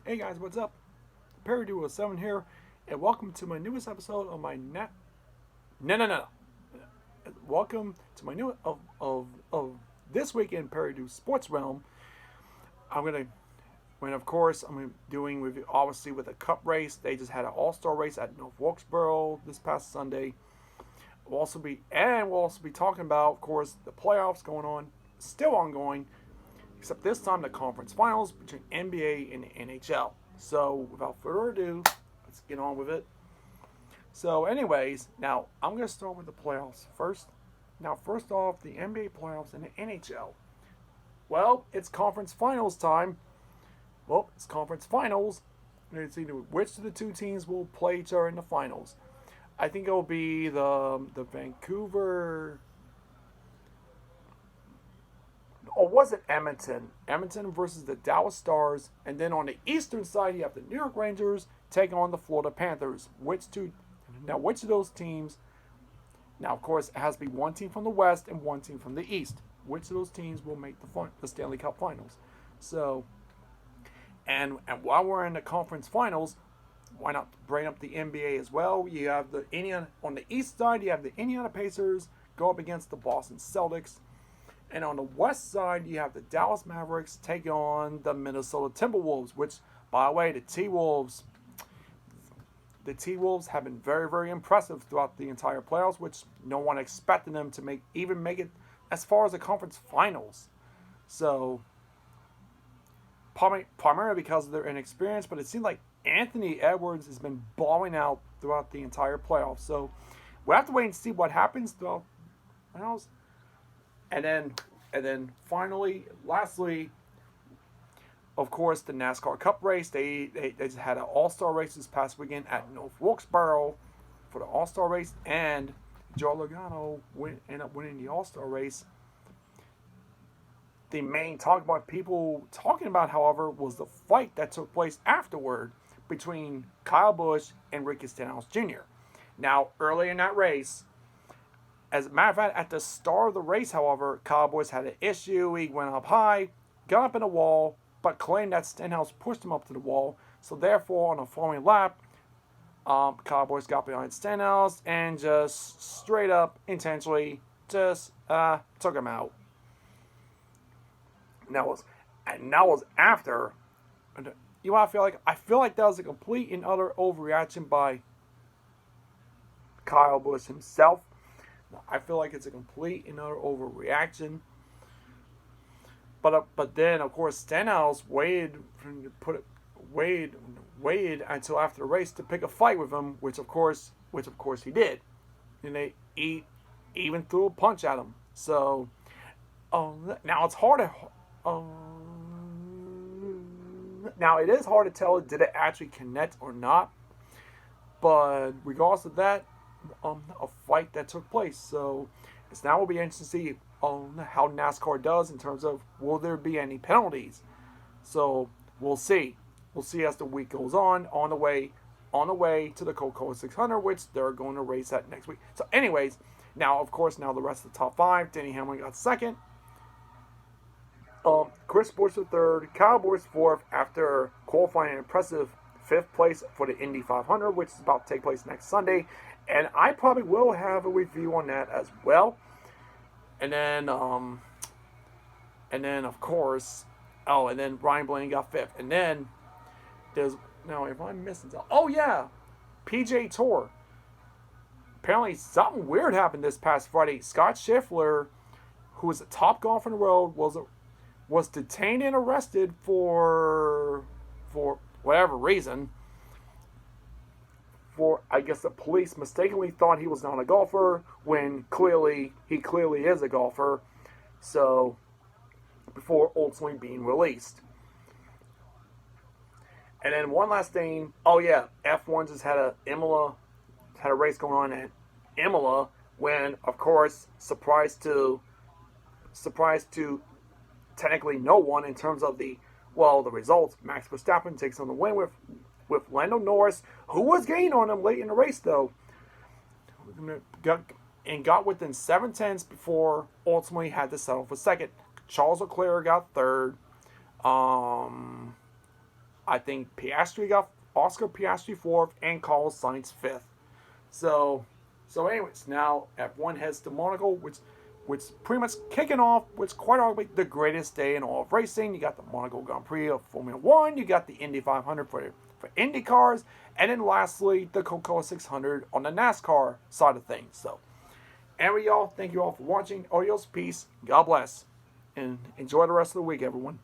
Hey guys, what's up? perrydew07 here, and welcome to my newest episode of my no. Welcome to my new of this week in Perrydew Sports Realm. I'm gonna when of course I'm doing with obviously with a cup race. They just had an all-star race at North Wilkesboro this past Sunday. We'll also be talking about, of course, the playoffs going on, still ongoing, except this time the conference finals between NBA and the NHL. So without further ado, let's get on with it. So, anyways, now I'm going to start with the playoffs first. Now, first off, the NBA playoffs and the NHL. Well, it's conference finals time. Well, it's conference finals. Let's see which of the two teams will play each other in the finals. I think it will be the Vancouver. Or was it Edmonton? Edmonton versus the Dallas Stars. And then on the eastern side, you have the New York Rangers taking on the Florida Panthers. Which of those teams? Now, of course, it has to be one team from the West and one team from the East. Which of those teams will make the Stanley Cup Finals? So, and while we're in the conference finals, why not bring up the NBA as well? You have the Indiana on the East side. You have the Indiana Pacers go up against the Boston Celtics. And on the west side, you have the Dallas Mavericks take on the Minnesota Timberwolves, which, by the way, the T-Wolves have been very, very impressive throughout the entire playoffs, which no one expected them to make it as far as the conference finals. So, primarily because of their inexperience, but it seems like Anthony Edwards has been balling out throughout the entire playoffs. So, we'll have to wait and see what happens throughout the finals. And then finally, lastly, of course, the NASCAR Cup race. They just had an all-star race this past weekend at North Wilkesboro for the all-star race, and Joe Logano ended up winning the all-star race. The main people talking about, however, was the fight that took place afterward between Kyle Busch and Ricky Stenhouse Jr. Now, early in that race, as a matter of fact, at the start of the race, however, Kyle Busch had an issue. He went up high, got up in the wall, but claimed that Stenhouse pushed him up to the wall. So therefore, on the following lap, Kyle Busch got behind Stenhouse and just straight up, intentionally, just took him out. And that was after. You know what I feel like? I feel like that was a complete and utter overreaction by Kyle Busch himself. I feel like it's a complete and utter overreaction. But then, of course, Stenhouse waited until after the race to pick a fight with him, which of course he did. And he even threw a punch at him. So, now it's hard to. Now it is hard to tell, did it actually connect or not. But regardless of that, a fight that took place. So it's now will be interesting to see how NASCAR does in terms of will there be any penalties. So we'll see. We'll see as the week goes on. On the way to the Coca-Cola 600, which they're going to race at next week. So, anyways, now the rest of the top five. Denny Hamlin got second. Chris Busch the third. Kyle Busch fourth after qualifying an impressive fifth place for the Indy 500, which is about to take place next Sunday. And I probably will have a review on that as well. And then of course, and then Ryan Blaney got fifth. And then if I'm missing something, PJ Tour. Apparently something weird happened this past Friday. Scott Scheffler, who was a top golfer in the world, was detained and arrested for whatever reason. I guess the police mistakenly thought he was not a golfer when he clearly is a golfer. So, before ultimately being released. And then one last thing. F1 just had a race going on at Imola when, of course, surprise to technically no one in terms of the results. Max Verstappen takes on the win with Lando Norris, who was gaining on him late in the race, though. Got within 7/10 before ultimately had to settle for second. Charles Leclerc got third. I think Piastri got Oscar Piastri 4th and Carlos Sainz 5th. So anyways, now F1 heads to Monaco, which pretty much kicking off what's quite arguably the greatest day in all of racing. You got the Monaco Grand Prix of Formula One, you got the Indy 500 for Indy cars, and then lastly the Coca-Cola 600 on the NASCAR side of things. So, anyway, y'all, thank you all for watching. Adios, peace, God bless, and enjoy the rest of the week, everyone.